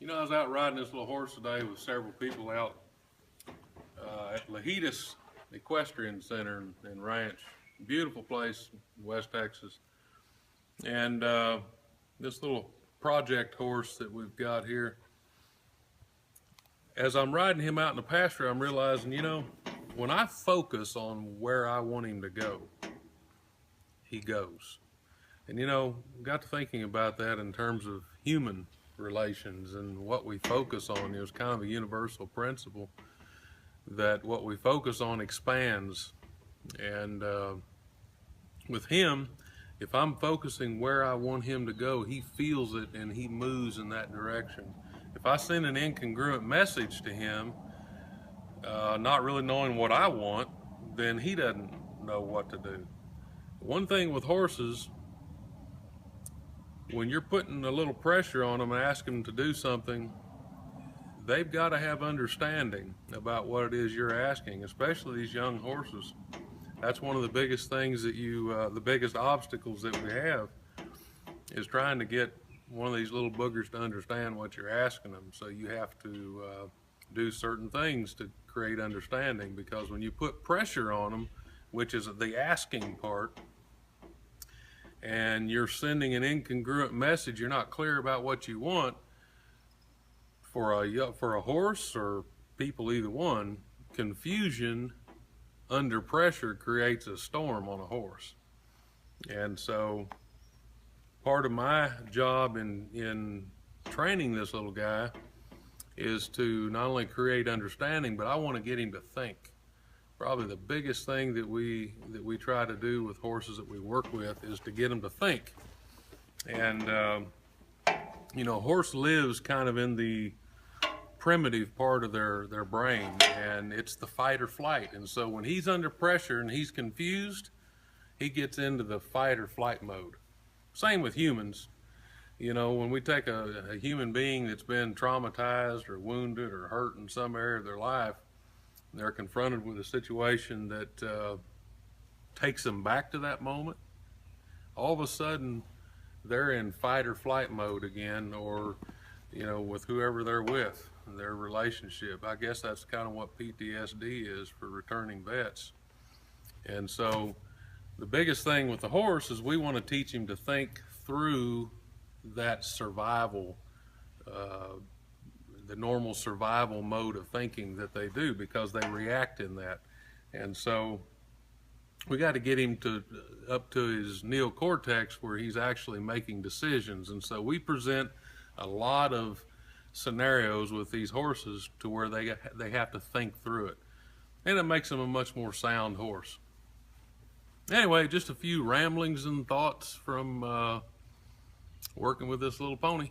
You know, I was out riding this little horse today with several people out at Lahitas Equestrian Center and Ranch. Beautiful place, West Texas. And this little project horse that we've got here, as I'm riding him out in the pasture, I'm realizing, you know, when I focus on where I want him to go, he goes. And you know, got to thinking about that in terms of human relations and what we focus on. There's kind of a universal principle that what we focus on expands. And with him, if I'm focusing where I want him to go, he feels it and he moves in that direction. If I send an incongruent message to him, not really knowing what I want, then he doesn't know what to do. One thing with horses, when you're putting a little pressure on them and asking them to do something, they've got to have understanding about what it is you're asking, especially these young horses. That's one of the biggest things that the biggest obstacles that we have is trying to get one of these little boogers to understand what you're asking them. So you have to do certain things to create understanding, because when you put pressure on them, which is the asking part, and you're sending an incongruent message, you're not clear about what you want, for a horse or people, either one, confusion under pressure creates a storm on a horse. And so part of my job in training this little guy is to not only create understanding, but I want to get him to think. Probably the biggest thing that we try to do with horses that we work with is to get them to think. And you know, a horse lives kind of in the primitive part of their brain, and it's the fight or flight. And so when he's under pressure and he's confused, he gets into the fight or flight mode. Same with humans. You know, when we take a human being that's been traumatized or wounded or hurt in some area of their life, they're confronted with a situation that takes them back to that moment, all of a sudden they're in fight or flight mode again, or, you know, with whoever they're with, their relationship. I guess that's kind of what PTSD is for returning vets. And so the biggest thing with the horse is we want to teach him to think through that survival, the normal survival mode of thinking that they do, because they react in that. And so we got to get him up to his neocortex where he's actually making decisions. And so we present a lot of scenarios with these horses to where they have to think through it, and it makes them a much more sound horse. Anyway, just a few ramblings and thoughts from working with this little pony.